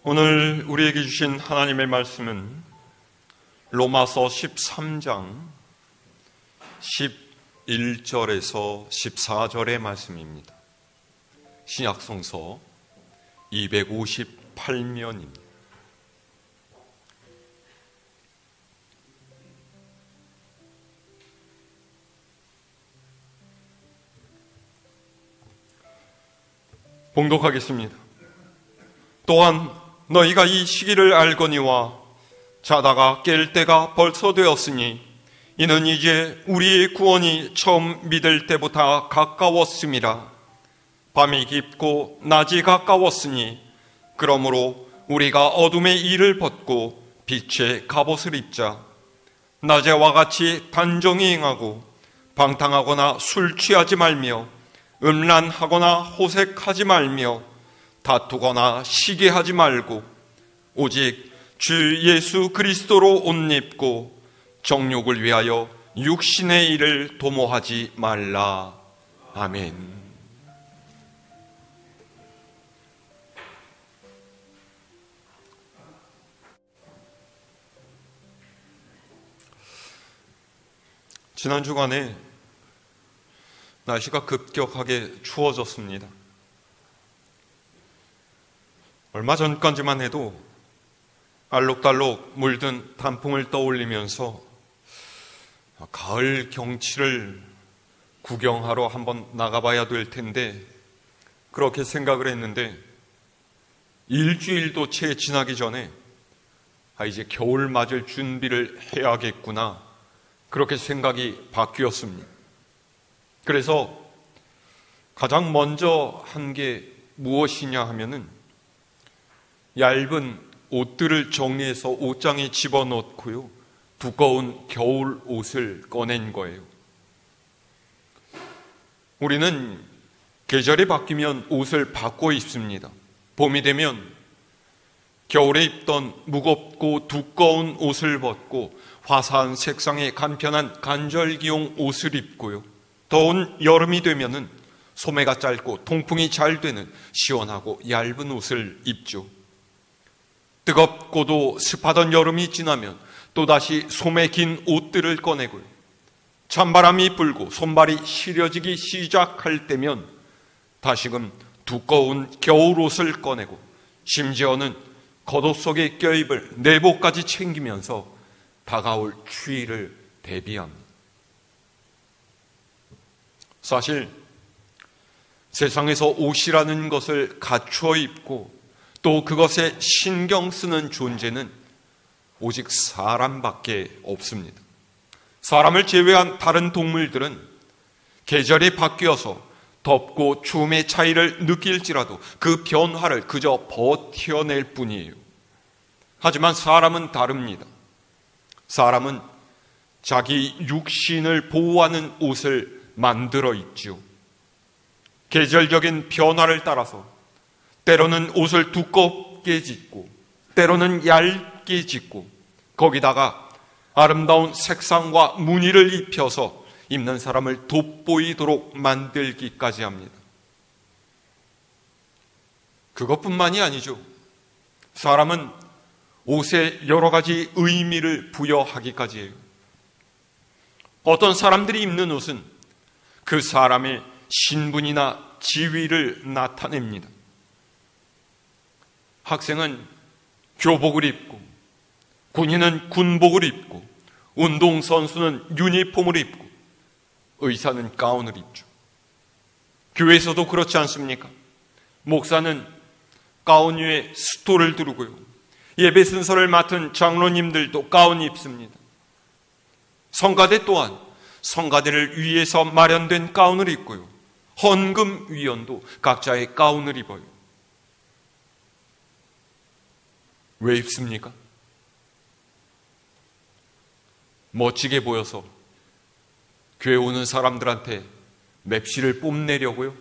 오늘 우리에게 주신 하나님의 말씀은 로마서 13장 11절에서 14절의 말씀입니다. 신약성서 258면입니다. 봉독하겠습니다. 또한 너희가 이 시기를 알거니와 자다가 깰 때가 벌써 되었으니 이는 이제 우리의 구원이 처음 믿을 때보다 가까웠음이라. 밤이 깊고 낮이 가까웠으니 그러므로 우리가 어둠의 일을 벗고 빛의 갑옷을 입자. 낮에와 같이 단정히 행하고 방탕하거나 술 취하지 말며 음란하거나 호색하지 말며 다투거나 시기하지 말고 오직 주 예수 그리스도로 옷 입고 정욕을 위하여 육신의 일을 도모하지 말라. 아멘. 지난 주간에 날씨가 급격하게 추워졌습니다. 얼마 전까지만 해도 알록달록 물든 단풍을 떠올리면서 가을 경치를 구경하러 한번 나가봐야 될 텐데 그렇게 생각을 했는데 일주일도 채 지나기 전에 이제 겨울 맞을 준비를 해야겠구나 그렇게 생각이 바뀌었습니다. 그래서 가장 먼저 한 게 무엇이냐 하면은 얇은 옷들을 정리해서 옷장에 집어넣고요. 두꺼운 겨울 옷을 꺼낸 거예요. 우리는 계절이 바뀌면 옷을 바꿔 입습니다. 봄이 되면 겨울에 입던 무겁고 두꺼운 옷을 벗고 화사한 색상의 간편한 간절기용 옷을 입고요. 더운 여름이 되면은 소매가 짧고 통풍이 잘 되는 시원하고 얇은 옷을 입죠. 뜨겁고도 습하던 여름이 지나면 또다시 소매 긴 옷들을 꺼내고요. 찬바람이 불고 손발이 시려지기 시작할 때면 다시금 두꺼운 겨울옷을 꺼내고 심지어는 겉옷 속에 껴입을 내복까지 챙기면서 다가올 추위를 대비합니다. 사실 세상에서 옷이라는 것을 갖추어 입고 또 그것에 신경 쓰는 존재는 오직 사람밖에 없습니다. 사람을 제외한 다른 동물들은 계절이 바뀌어서 덥고 추움의 차이를 느낄지라도 그 변화를 그저 버텨낼 뿐이에요. 하지만 사람은 다릅니다. 사람은 자기 육신을 보호하는 옷을 만들어 입죠. 계절적인 변화를 따라서 때로는 옷을 두껍게 짓고 때로는 얇게 짓고 거기다가 아름다운 색상과 무늬를 입혀서 입는 사람을 돋보이도록 만들기까지 합니다. 그것뿐만이 아니죠. 사람은 옷에 여러 가지 의미를 부여하기까지 해요. 어떤 사람들이 입는 옷은 그 사람의 신분이나 지위를 나타냅니다. 학생은 교복을 입고 군인은 군복을 입고 운동선수는 유니폼을 입고 의사는 가운을 입죠. 교회에서도 그렇지 않습니까? 목사는 가운 위에 스토를 두르고요. 예배 순서를 맡은 장로님들도 가운 입습니다. 성가대 또한 성가대를 위해서 마련된 가운을 입고요. 헌금위원도 각자의 가운을 입어요. 왜 입습니까? 멋지게 보여서 교회 오는 사람들한테 맵시를 뽐내려고요?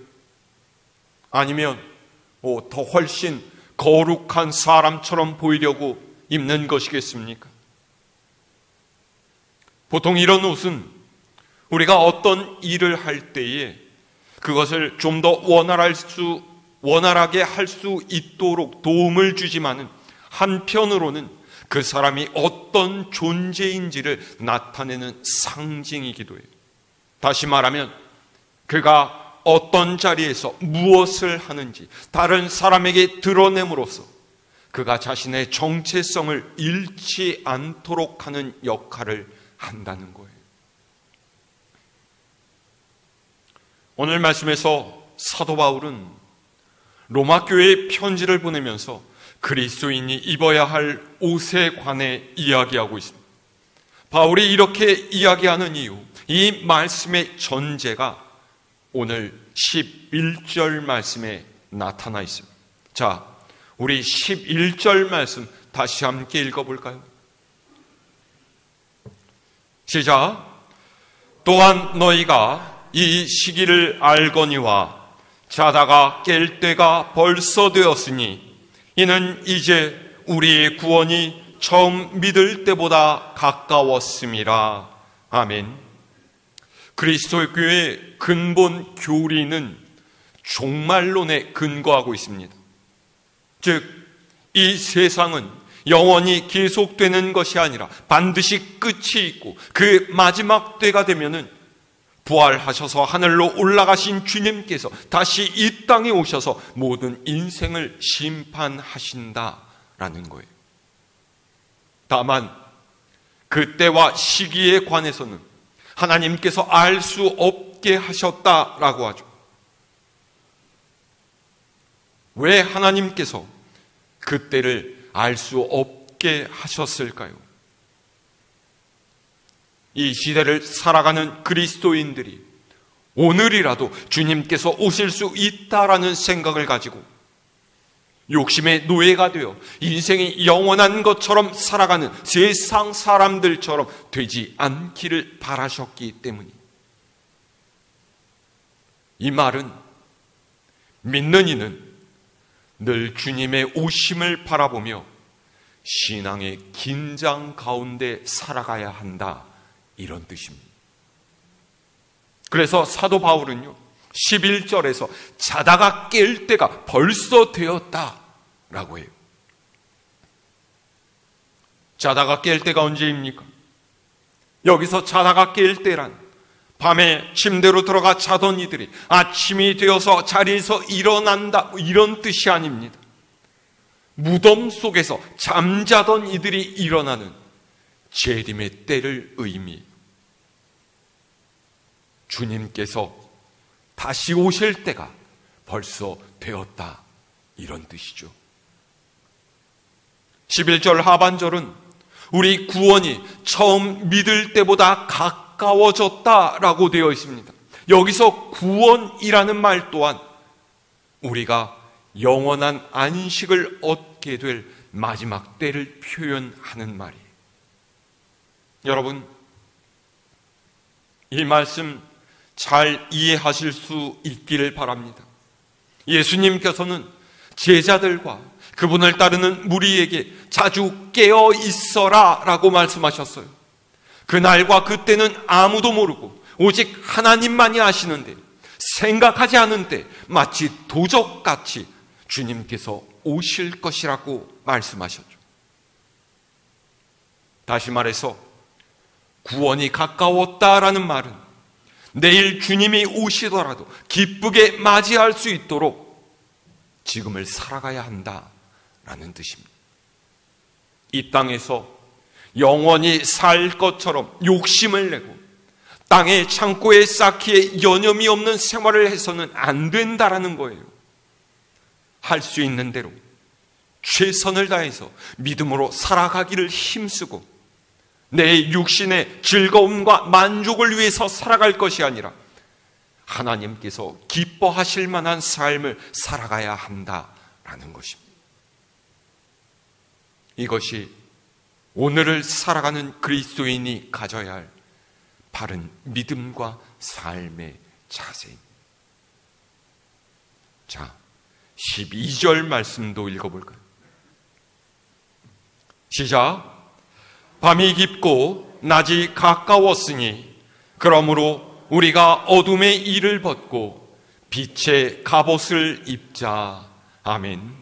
아니면 더 훨씬 거룩한 사람처럼 보이려고 입는 것이겠습니까? 보통 이런 옷은 우리가 어떤 일을 할 때에 그것을 좀 더 원활할 수 원활하게 할 수 있도록 도움을 주지만은 한편으로는 그 사람이 어떤 존재인지를 나타내는 상징이기도 해요. 다시 말하면 그가 어떤 자리에서 무엇을 하는지 다른 사람에게 드러냄으로써 그가 자신의 정체성을 잃지 않도록 하는 역할을 한다는 거예요. 오늘 말씀에서 사도 바울은 로마 교회에 편지를 보내면서 그리스도인이 입어야 할 옷에 관해 이야기하고 있습니다. 바울이 이렇게 이야기하는 이유, 이 말씀의 전제가 오늘 11절 말씀에 나타나 있습니다. 자, 우리 11절 말씀 다시 함께 읽어볼까요? 시작. 또한 너희가 이 시기를 알거니와 자다가 깰 때가 벌써 되었으니 이는 이제 우리의 구원이 처음 믿을 때보다 가까웠음이라. 아멘. 그리스도 교회의 근본 교리는 종말론에 근거하고 있습니다. 즉, 이 세상은 영원히 계속되는 것이 아니라 반드시 끝이 있고 그 마지막 때가 되면은 부활하셔서 하늘로 올라가신 주님께서 다시 이 땅에 오셔서 모든 인생을 심판하신다라는 거예요. 다만 그때와 시기에 관해서는 하나님께서 알 수 없게 하셨다라고 하죠. 왜 하나님께서 그때를 알 수 없게 하셨을까요? 이 시대를 살아가는 그리스도인들이 오늘이라도 주님께서 오실 수 있다라는 생각을 가지고 욕심의 노예가 되어 인생이 영원한 것처럼 살아가는 세상 사람들처럼 되지 않기를 바라셨기 때문이에요. 이 말은 믿는 이는 늘 주님의 오심을 바라보며 신앙의 긴장 가운데 살아가야 한다, 이런 뜻입니다. 그래서 사도 바울은요 11절에서 자다가 깰 때가 벌써 되었다라고 해요. 자다가 깰 때가 언제입니까? 여기서 자다가 깰 때란 밤에 침대로 들어가 자던 이들이 아침이 되어서 자리에서 일어난다, 이런 뜻이 아닙니다. 무덤 속에서 잠자던 이들이 일어나는 재림의 때를 의미해요. 주님께서 다시 오실 때가 벌써 되었다, 이런 뜻이죠. 11절 하반절은 우리 구원이 처음 믿을 때보다 가까워졌다라고 되어 있습니다. 여기서 구원이라는 말 또한 우리가 영원한 안식을 얻게 될 마지막 때를 표현하는 말이에요. 여러분, 이 말씀 잘 이해하실 수 있기를 바랍니다. 예수님께서는 제자들과 그분을 따르는 무리에게 자주 깨어 있어라 라고 말씀하셨어요. 그날과 그때는 아무도 모르고 오직 하나님만이 아시는데 생각하지 않은 때 마치 도적같이 주님께서 오실 것이라고 말씀하셨죠. 다시 말해서 구원이 가까웠다라는 말은 내일 주님이 오시더라도 기쁘게 맞이할 수 있도록 지금을 살아가야 한다라는 뜻입니다. 이 땅에서 영원히 살 것처럼 욕심을 내고 땅의 창고에 쌓기에 여념이 없는 생활을 해서는 안 된다라는 거예요. 할 수 있는 대로 최선을 다해서 믿음으로 살아가기를 힘쓰고 내 육신의 즐거움과 만족을 위해서 살아갈 것이 아니라 하나님께서 기뻐하실 만한 삶을 살아가야 한다라는 것입니다. 이것이 오늘을 살아가는 그리스도인이 가져야 할 바른 믿음과 삶의 자세입니다. 자, 12절 말씀도 읽어볼까요? 시작. 밤이 깊고 낮이 가까웠으니 그러므로 우리가 어둠의 일을 벗고 빛의 갑옷을 입자. 아멘.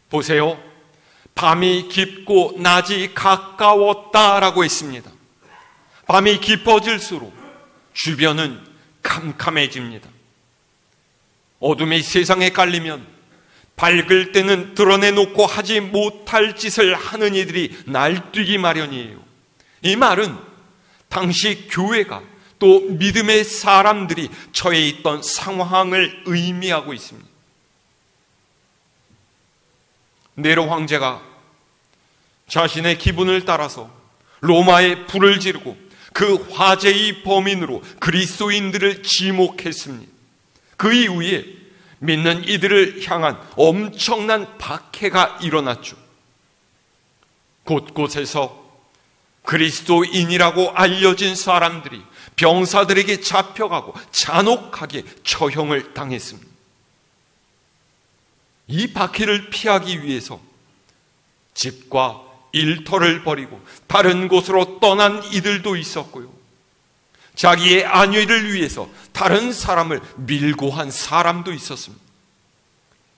보세요. 밤이 깊고 낮이 가까웠다라고 했습니다. 밤이 깊어질수록 주변은 캄캄해집니다. 어둠이 세상에 깔리면 밝을 때는 드러내놓고 하지 못할 짓을 하는 이들이 날뛰기 마련이에요. 이 말은 당시 교회가 또 믿음의 사람들이 처해 있던 상황을 의미하고 있습니다. 네로 황제가 자신의 기분을 따라서 로마에 불을 지르고 그 화재의 범인으로 그리스도인들을 지목했습니다. 그 이후에 믿는 이들을 향한 엄청난 박해가 일어났죠. 곳곳에서 그리스도인이라고 알려진 사람들이 병사들에게 잡혀가고 잔혹하게 처형을 당했습니다. 이 박해를 피하기 위해서 집과 일터를 버리고 다른 곳으로 떠난 이들도 있었고요. 자기의 안위를 위해서 다른 사람을 밀고 한 사람도 있었습니다.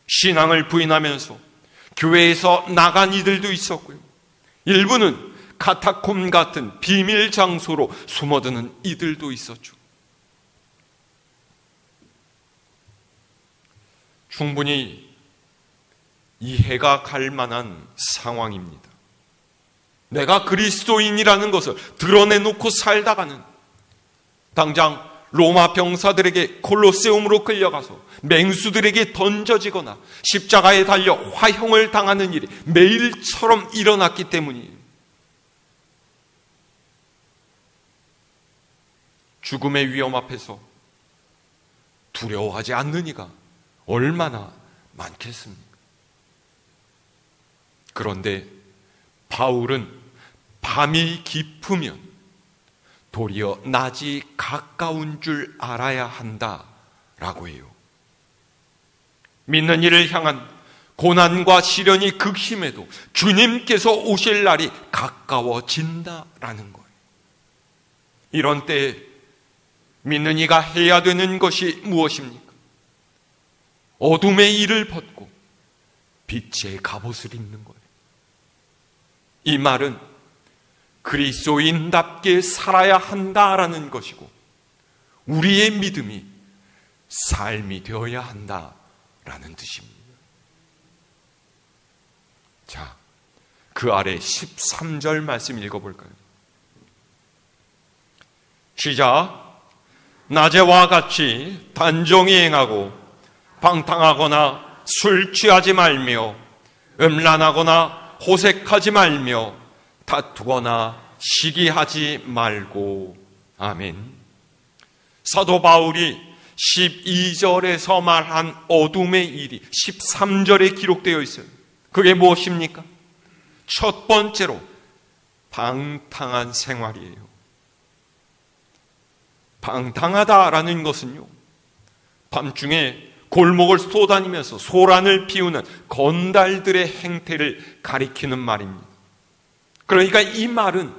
신앙을 부인하면서 교회에서 나간 이들도 있었고요. 일부는 카타콤 같은 비밀 장소로 숨어드는 이들도 있었죠. 충분히 이해가 갈 만한 상황입니다. 내가 그리스도인이라는 것을 드러내놓고 살다가는 당장 로마 병사들에게 콜로세움으로 끌려가서 맹수들에게 던져지거나 십자가에 달려 화형을 당하는 일이 매일처럼 일어났기 때문이에요. 죽음의 위험 앞에서 두려워하지 않는 이가 얼마나 많겠습니까? 그런데 바울은 밤이 깊으면 도리어 낮이 가까운 줄 알아야 한다라고 해요. 믿는 이를 향한 고난과 시련이 극심해도 주님께서 오실 날이 가까워진다라는 거예요. 이런 때에 믿는 이가 해야 되는 것이 무엇입니까? 어둠의 일을 벗고 빛의 갑옷을 입는 거예요. 이 말은 그리스도인답게 살아야 한다라는 것이고 우리의 믿음이 삶이 되어야 한다라는 뜻입니다. 자, 그 아래 13절 말씀 읽어볼까요? 시작. 낮에와 같이 단정히 행하고 방탕하거나 술 취하지 말며 음란하거나 호색하지 말며 다투거나 시기하지 말고. 아멘. 사도 바울이 12절에서 말한 어둠의 일이 13절에 기록되어 있어요. 그게 무엇입니까? 첫 번째로 방탕한 생활이에요. 방탕하다라는 것은요, 밤중에 골목을 쏘다니면서 소란을 피우는 건달들의 행태를 가리키는 말입니다. 그러니까 이 말은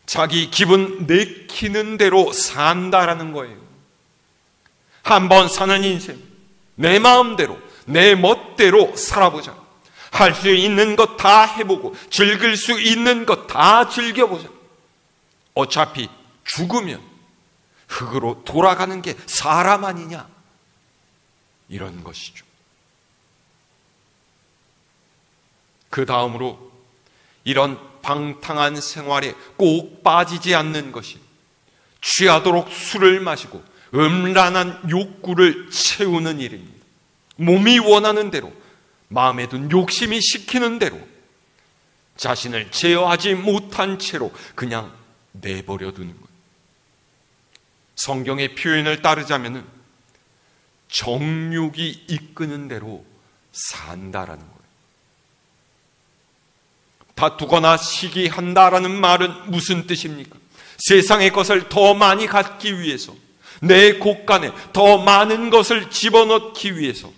자기 기분 내키는 대로 산다라는 거예요. 한번 사는 인생, 내 마음대로, 내 멋대로 살아보자. 할 수 있는 것 다 해보고 즐길 수 있는 것 다 즐겨보자. 어차피 죽으면 흙으로 돌아가는 게 사람 아니냐, 이런 것이죠. 그 다음으로 이런 방탕한 생활에 꼭 빠지지 않는 것이 취하도록 술을 마시고 음란한 욕구를 채우는 일입니다. 몸이 원하는 대로, 마음에 든 욕심이 시키는 대로 자신을 제어하지 못한 채로 그냥 내버려 두는 거예요. 성경의 표현을 따르자면은 정욕이 이끄는 대로 산다라는 거예요. 다투거나 시기한다라는 말은 무슨 뜻입니까? 세상의 것을 더 많이 갖기 위해서, 내 곳간에 더 많은 것을 집어넣기 위해서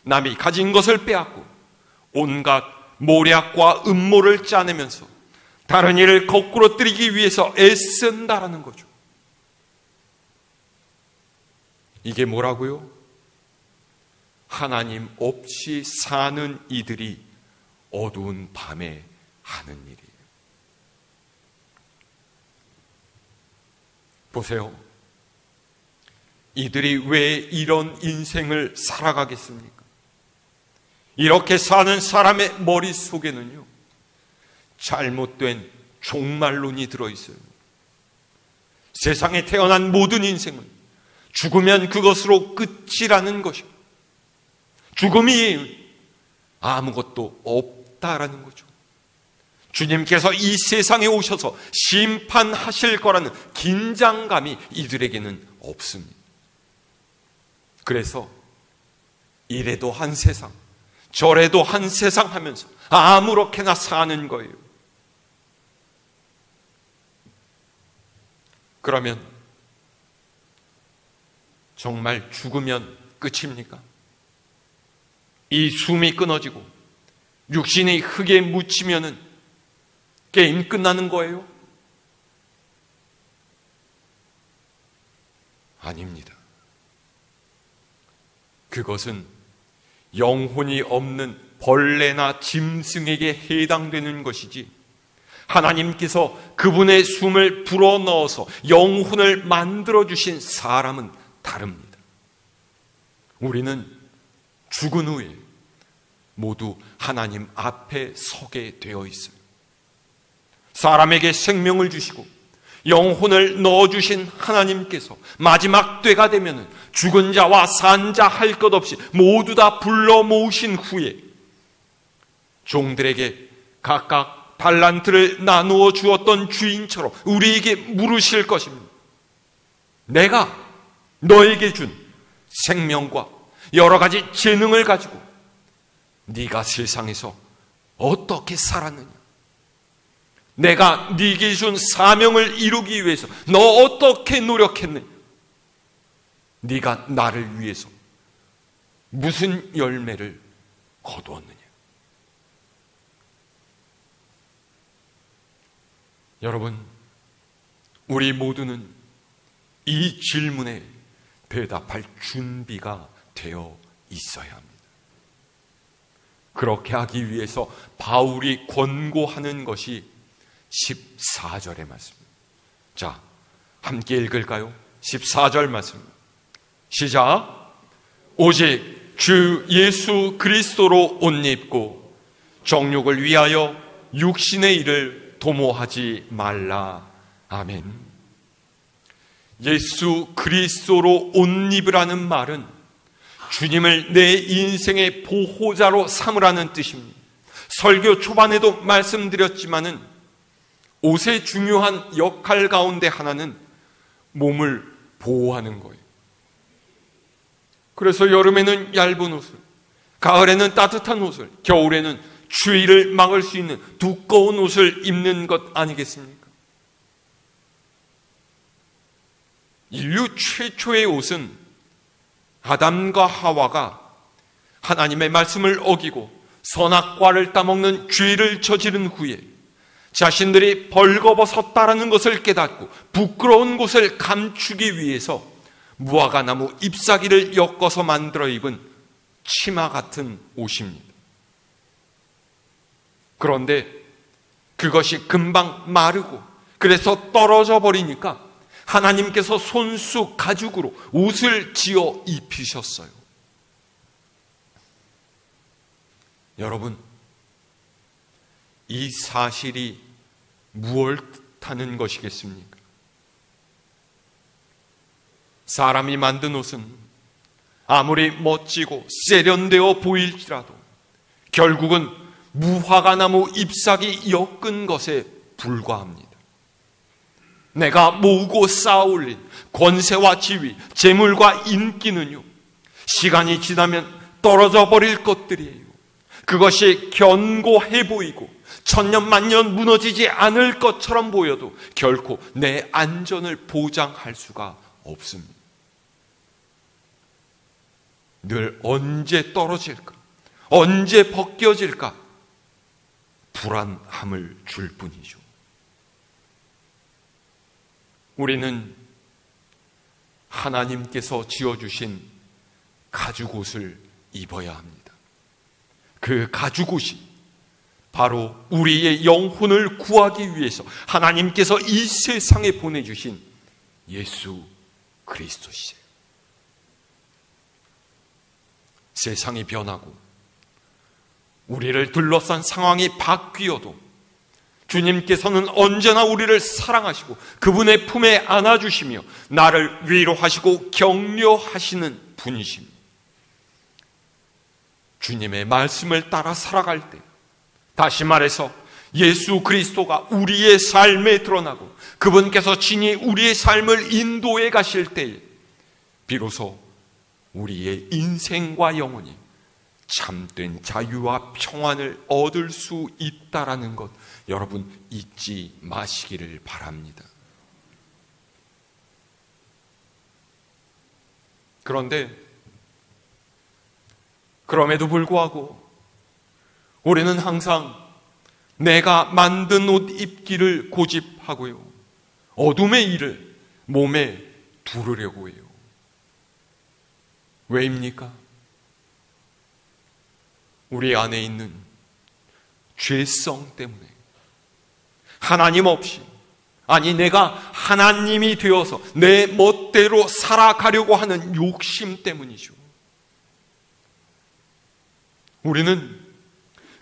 남이 가진 것을 빼앗고 온갖 모략과 음모를 짜내면서 다른 일을 거꾸로 뜨리기 위해서 애쓴다라는 거죠. 이게 뭐라고요? 하나님 없이 사는 이들이 어두운 밤에 하는 일이에요. 보세요. 이들이 왜 이런 인생을 살아가겠습니까? 이렇게 사는 사람의 머릿속에는요, 잘못된 종말론이 들어있어요. 세상에 태어난 모든 인생은 죽으면 그것으로 끝이라는 것이고, 죽음이 아무것도 없다라는 거죠. 주님께서 이 세상에 오셔서 심판하실 거라는 긴장감이 이들에게는 없습니다. 그래서 이래도 한 세상, 저래도 한 세상 하면서 아무렇게나 사는 거예요. 그러면 정말 죽으면 끝입니까? 이 숨이 끊어지고 육신이 흙에 묻히면은 게임 끝나는 거예요? 아닙니다. 그것은 영혼이 없는 벌레나 짐승에게 해당되는 것이지, 하나님께서 그분의 숨을 불어넣어서 영혼을 만들어주신 사람은 다릅니다. 우리는 죽은 후에 모두 하나님 앞에 서게 되어 있어요. 사람에게 생명을 주시고 영혼을 넣어주신 하나님께서 마지막 때가 되면 죽은 자와 산 자 할 것 없이 모두 다 불러 모으신 후에 종들에게 각각 달란트를 나누어 주었던 주인처럼 우리에게 물으실 것입니다. 내가 너에게 준 생명과 여러 가지 재능을 가지고 네가 세상에서 어떻게 살았느냐? 내가 네게 준 사명을 이루기 위해서 너 어떻게 노력했느냐? 네가 나를 위해서 무슨 열매를 거두었느냐? 여러분, 우리 모두는 이 질문에 대답할 준비가 되어 있어야 합니다. 그렇게 하기 위해서 바울이 권고하는 것이 14절의 말씀입니다. 자, 함께 읽을까요? 14절 말씀. 시작. 오직 주 예수 그리스도로 옷 입고 정욕을 위하여 육신의 일을 도모하지 말라. 아멘. 예수 그리스도로 옷 입으라는 말은 주님을 내 인생의 보호자로 삼으라는 뜻입니다. 설교 초반에도 말씀드렸지만은 옷의 중요한 역할 가운데 하나는 몸을 보호하는 거예요. 그래서 여름에는 얇은 옷을, 가을에는 따뜻한 옷을, 겨울에는 추위를 막을 수 있는 두꺼운 옷을 입는 것 아니겠습니까? 인류 최초의 옷은 아담과 하와가 하나님의 말씀을 어기고 선악과를 따먹는 죄를 저지른 후에 자신들이 벌거벗었다라는 것을 깨닫고 부끄러운 것을 감추기 위해서 무화과나무 잎사귀를 엮어서 만들어 입은 치마 같은 옷입니다. 그런데 그것이 금방 마르고 그래서 떨어져 버리니까 하나님께서 손수 가죽으로 옷을 지어 입히셨어요. 여러분, 이 사실이 무엇을 뜻하는 것이겠습니까? 사람이 만든 옷은 아무리 멋지고 세련되어 보일지라도 결국은 무화과나무 잎사귀 엮은 것에 불과합니다. 내가 모으고 쌓아올린 권세와 지위, 재물과 인기는요, 시간이 지나면 떨어져 버릴 것들이에요. 그것이 견고해 보이고 천년만년 무너지지 않을 것처럼 보여도 결코 내 안전을 보장할 수가 없습니다. 늘 언제 떨어질까? 언제 벗겨질까? 불안함을 줄 뿐이죠. 하나님께서 지어주신 가죽옷을 입어야 합니다. 그 가죽옷이 바로 우리의 영혼을 구하기 위해서 하나님께서 이 세상에 보내주신 예수 그리스도시에요. 세상이 변하고 우리를 둘러싼 상황이 바뀌어도 주님께서는 언제나 우리를 사랑하시고 그분의 품에 안아주시며 나를 위로하시고 격려하시는 분이십니다. 주님의 말씀을 따라 살아갈 때, 다시 말해서 예수 그리스도가 우리의 삶에 드러나고 그분께서 친히 우리의 삶을 인도해 가실 때에 비로소 우리의 인생과 영혼이 참된 자유와 평안을 얻을 수 있다라는 것, 여러분 잊지 마시기를 바랍니다. 그런데 그럼에도 불구하고 우리는 항상 내가 만든 옷 입기를 고집하고요, 어둠의 일을 몸에 두르려고 해요. 왜입니까? 우리 안에 있는 죄성 때문에, 하나님 없이, 아니 내가 하나님이 되어서 내 멋대로 살아가려고 하는 욕심 때문이죠. 우리는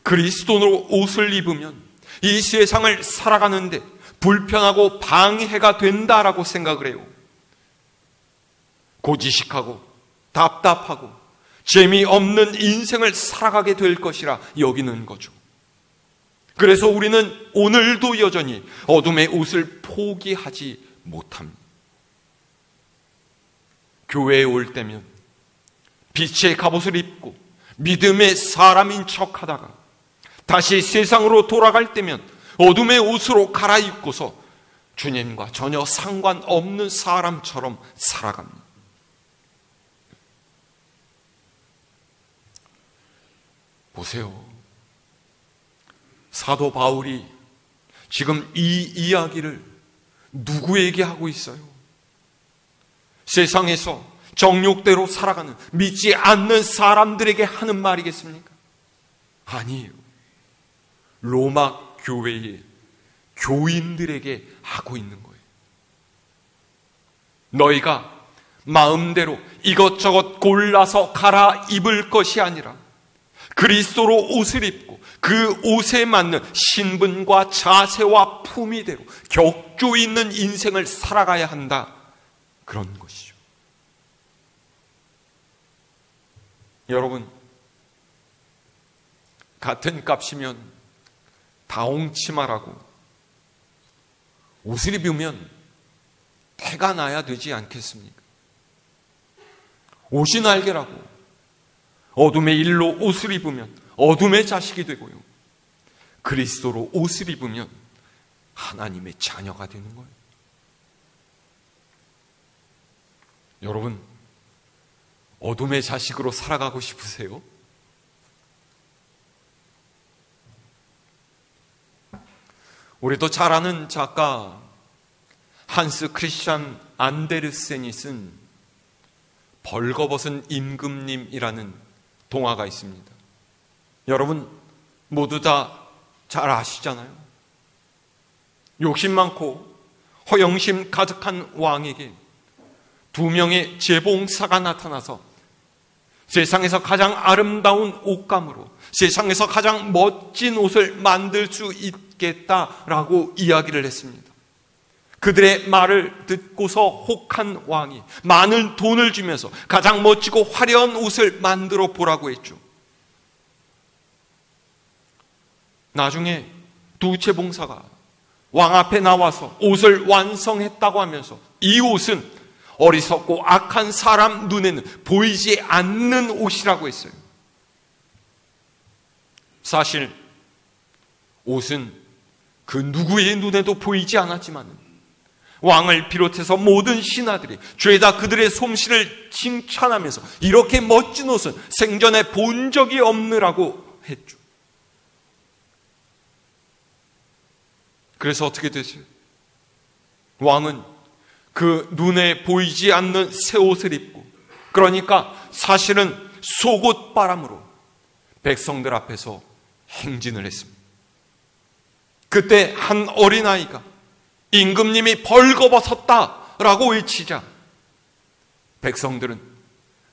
그리스도로 옷을 입으면 이 세상을 살아가는데 불편하고 방해가 된다라고 생각을 해요. 고지식하고 답답하고 재미없는 인생을 살아가게 될 것이라 여기는 거죠. 그래서 우리는 오늘도 여전히 어둠의 옷을 포기하지 못합니다. 교회에 올 때면 빛의 갑옷을 입고 믿음의 사람인 척하다가 다시 세상으로 돌아갈 때면 어둠의 옷으로 갈아입고서 주님과 전혀 상관없는 사람처럼 살아갑니다. 보세요. 사도 바울이 지금 이 이야기를 누구에게 하고 있어요? 세상에서 정욕대로 살아가는 믿지 않는 사람들에게 하는 말이겠습니까? 아니에요. 로마 교회의 교인들에게 하고 있는 거예요. 너희가 마음대로 이것저것 골라서 갈아입을 것이 아니라 그리스도로 옷을 입고 그 옷에 맞는 신분과 자세와 품위대로 격조 있는 인생을 살아가야 한다. 그런 것이죠. 여러분, 같은 값이면 다홍치마라고 옷을 입으면 태가 나야 되지 않겠습니까? 옷이 날개라고 어둠의 일로 옷을 입으면 어둠의 자식이 되고요, 그리스도로 옷을 입으면 하나님의 자녀가 되는 거예요. 여러분, 어둠의 자식으로 살아가고 싶으세요? 우리도 잘 아는 작가 한스 크리스찬 안데르센이 쓴 벌거벗은 임금님이라는 동화가 있습니다. 여러분 모두 다 잘 아시잖아요. 욕심 많고 허영심 가득한 왕에게 두 명의 재봉사가 나타나서 세상에서 가장 아름다운 옷감으로 세상에서 가장 멋진 옷을 만들 수 있겠다라고 이야기를 했습니다. 그들의 말을 듣고서 혹한 왕이 많은 돈을 주면서 가장 멋지고 화려한 옷을 만들어 보라고 했죠. 나중에 두 재봉사가 왕 앞에 나와서 옷을 완성했다고 하면서 이 옷은 어리석고 악한 사람 눈에는 보이지 않는 옷이라고 했어요. 사실 옷은 그 누구의 눈에도 보이지 않았지만 왕을 비롯해서 모든 신하들이 죄다 그들의 솜씨를 칭찬하면서 이렇게 멋진 옷은 생전에 본 적이 없느라고 했죠. 그래서 어떻게 되죠? 왕은 그 눈에 보이지 않는 새 옷을 입고, 그러니까 사실은 속옷 바람으로 백성들 앞에서 행진을 했습니다. 그때 한 어린아이가 임금님이 벌거벗었다라고 외치자 백성들은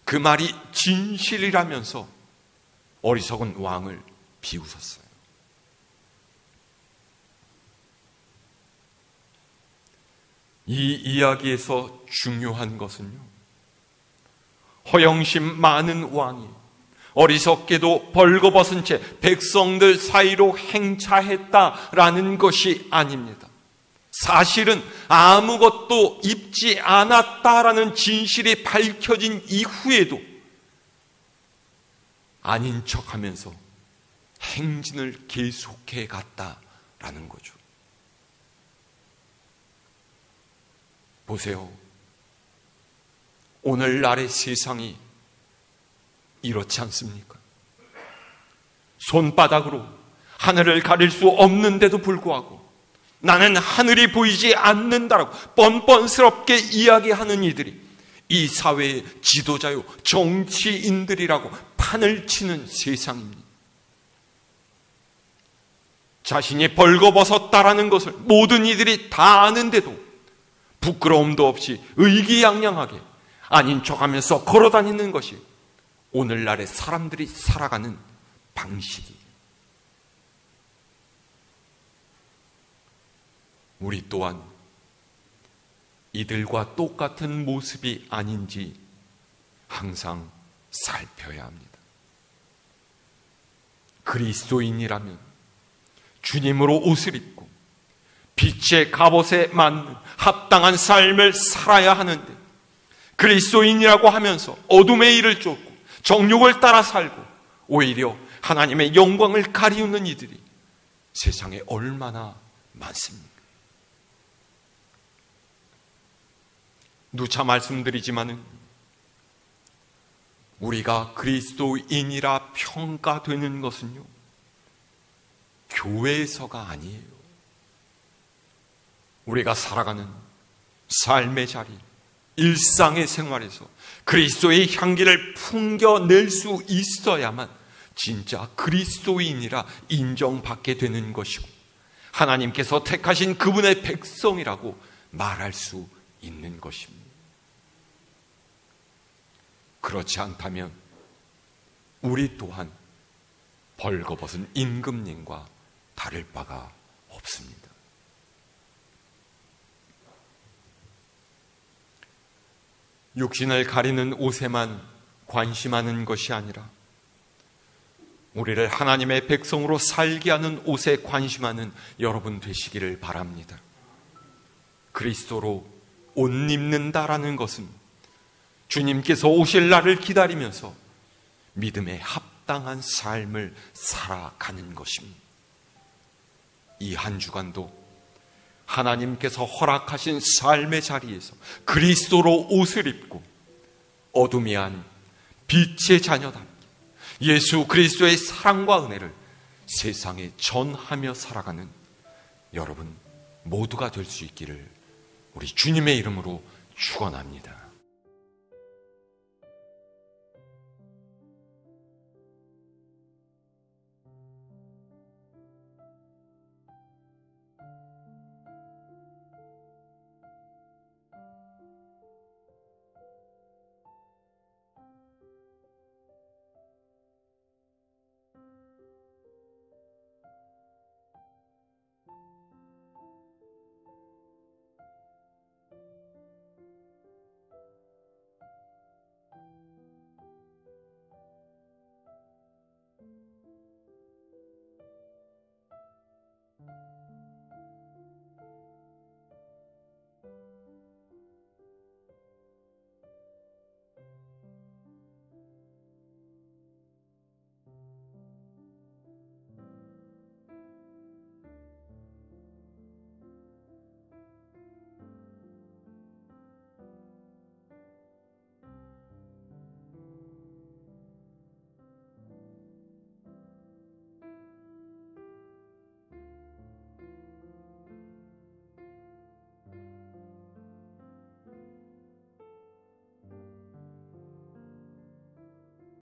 그 말이 진실이라면서 어리석은 왕을 비웃었어요. 이 이야기에서 중요한 것은요, 허영심 많은 왕이 어리석게도 벌거벗은 채 백성들 사이로 행차했다라는 것이 아닙니다. 사실은 아무것도 입지 않았다라는 진실이 밝혀진 이후에도 아닌 척하면서 행진을 계속해 갔다라는 거죠. 보세요. 오늘날의 세상이 이렇지 않습니까? 손바닥으로 하늘을 가릴 수 없는데도 불구하고 나는 하늘이 보이지 않는다라고 뻔뻔스럽게 이야기하는 이들이 이 사회의 지도자요, 정치인들이라고 판을 치는 세상입니다. 자신이 벌거벗었다라는 것을 모든 이들이 다 아는데도 부끄러움도 없이 의기양양하게 아닌 척하면서 걸어다니는 것이 오늘날의 사람들이 살아가는 방식이. 우리 또한 이들과 똑같은 모습이 아닌지 항상 살펴야 합니다. 그리스도인이라면 주님으로 옷을 입고 빛의 갑옷에 맞는 합당한 삶을 살아야 하는데, 그리스도인이라고 하면서 어둠의 일을 쫓고 정욕을 따라 살고 오히려 하나님의 영광을 가리우는 이들이 세상에 얼마나 많습니까? 누차 말씀드리지만은 우리가 그리스도인이라 평가되는 것은요, 교회에서가 아니에요. 우리가 살아가는 삶의 자리, 일상의 생활에서 그리스도의 향기를 풍겨낼 수 있어야만 진짜 그리스도인이라 인정받게 되는 것이고 하나님께서 택하신 그분의 백성이라고 말할 수 있는 것입니다. 그렇지 않다면 우리 또한 벌거벗은 임금님과 다를 바가 없습니다. 육신을 가리는 옷에만 관심하는 것이 아니라 우리를 하나님의 백성으로 살게 하는 옷에 관심하는 여러분 되시기를 바랍니다. 그리스도로 옷 입는다라는 것은 주님께서 오실 날을 기다리면서 믿음에 합당한 삶을 살아가는 것입니다. 이 한 주간도 하나님께서 허락하신 삶의 자리에서 그리스도로 옷을 입고 어둠이 아닌 빛의 자녀답게 예수 그리스도의 사랑과 은혜를 세상에 전하며 살아가는 여러분 모두가 될 수 있기를 우리 주님의 이름으로 축원합니다.